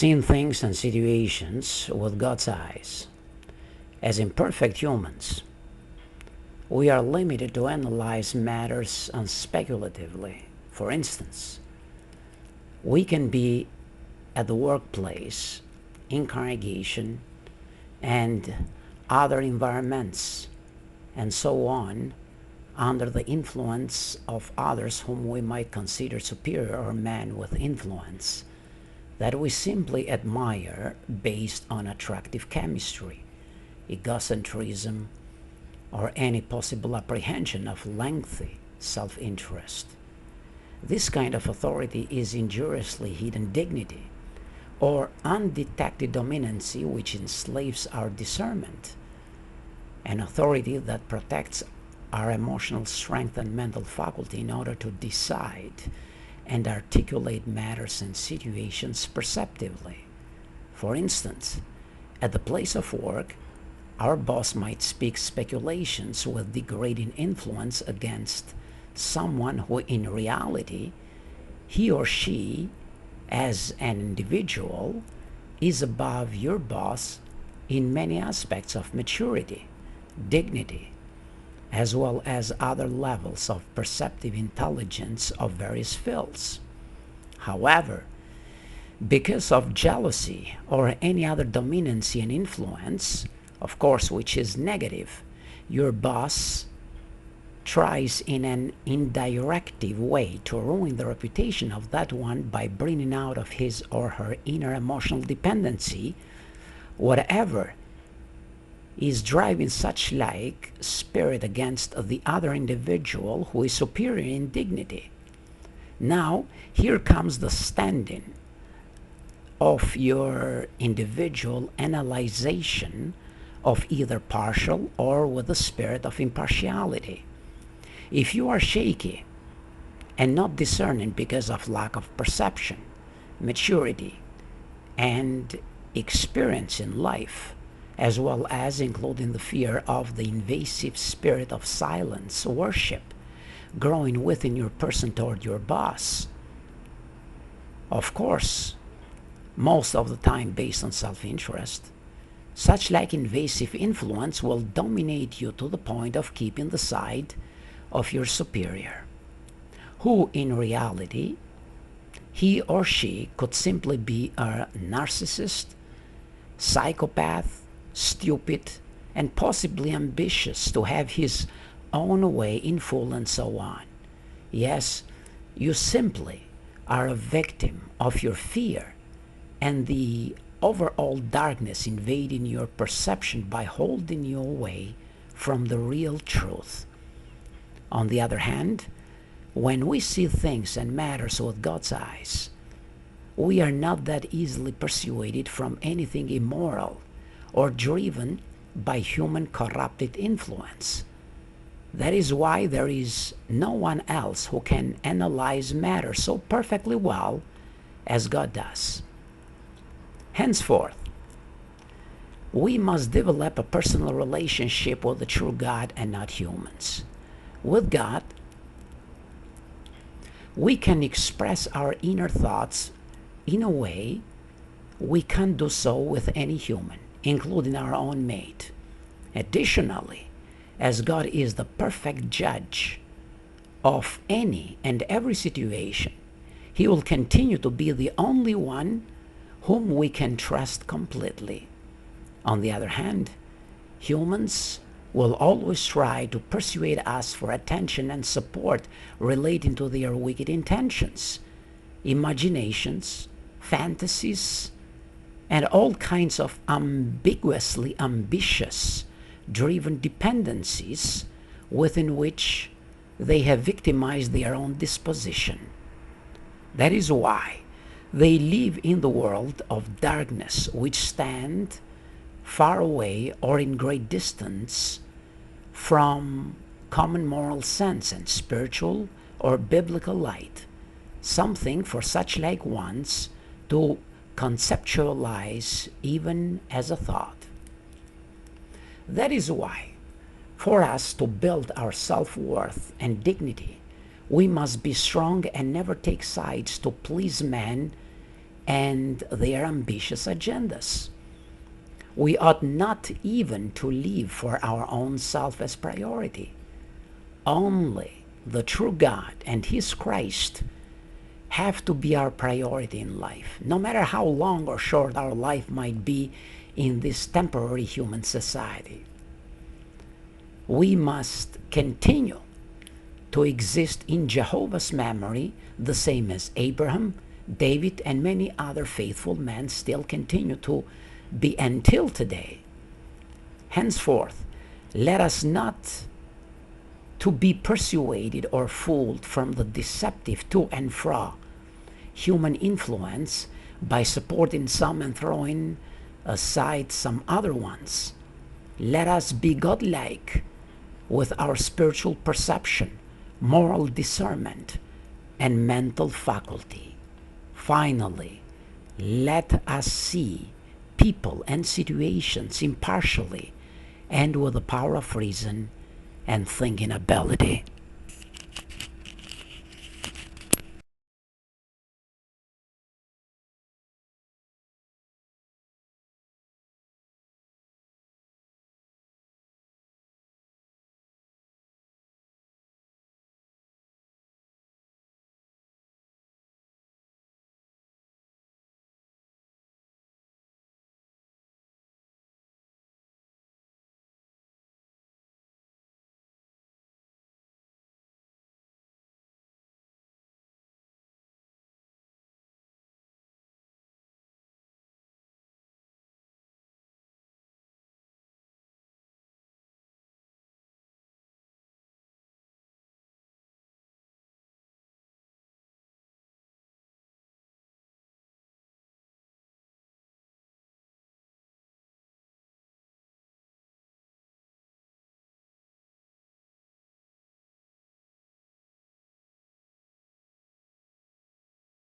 Seeing things and situations with God's eyes. As imperfect humans, we are limited to analyze matters unspeculatively. For instance, we can be at the workplace, in congregation, and other environments, and so on, under the influence of others whom we might consider superior or men with influence, that we simply admire based on attractive chemistry, egocentrism, or any possible apprehension of lengthy self-interest. This kind of authority is injuriously hidden dignity, or undetected dominancy which enslaves our discernment, an authority that protects our emotional strength and mental faculty in order to decide and articulate matters and situations perceptively. For instance, at the place of work, our boss might speak speculations with degrading influence against someone who in reality, he or she, as an individual, is above your boss in many aspects of maturity, dignity, as well as other levels of perceptive intelligence of various fields. However, because of jealousy or any other dominancy and influence, of course, which is negative, your boss tries in an indirective way to ruin the reputation of that one by bringing out of his or her inner emotional dependency whatever is driving such like spirit against the other individual who is superior in dignity. Now, here comes the standing of your individual analyzation of either partial or with the spirit of impartiality. If you are shaky and not discerning because of lack of perception, maturity, and experience in life, as well as including the fear of the invasive spirit of silence worship growing within your person toward your boss. Of course, most of the time based on self-interest, such like invasive influence will dominate you to the point of keeping the side of your superior, who in reality, he or she could simply be a narcissist, psychopath, stupid, and possibly ambitious to have his own way in full and so on. Yes, you simply are a victim of your fear and the overall darkness invading your perception by holding you away from the real truth. On the other hand, when we see things and matters with God's eyes, we are not that easily persuaded from anything immoral or driven by human corrupted influence. That is why there is no one else who can analyze matters so perfectly well as God does. Henceforth, we must develop a personal relationship with the true God and not humans. With God, we can express our inner thoughts in a way we can't do so with any human, including our own mate. Additionally, as God is the perfect judge of any and every situation, He will continue to be the only one whom we can trust completely. On the other hand, humans will always try to persuade us for attention and support relating to their wicked intentions, imaginations, fantasies, and all kinds of ambiguously ambitious, driven dependencies within which they have victimized their own disposition. That is why they live in the world of darkness, which stand far away or in great distance from common moral sense and spiritual or biblical light, something for such like ones to conceptualize even as a thought. That is why, for us to build our self-worth and dignity, we must be strong and never take sides to please men and their ambitious agendas. We ought not even to live for our own self as priority. Only the true God and His Christ have to be our priority in life, no matter how long or short our life might be in this temporary human society. We must continue to exist in Jehovah's memory, the same as Abraham, David, and many other faithful men still continue to be until today. Henceforth, let us not to be persuaded or fooled from the deceptive to and fro human influence by supporting some and throwing aside some other ones. Let us be godlike with our spiritual perception, moral discernment, and mental faculty. Finally, let us see people and situations impartially and with the power of reason and thinking ability.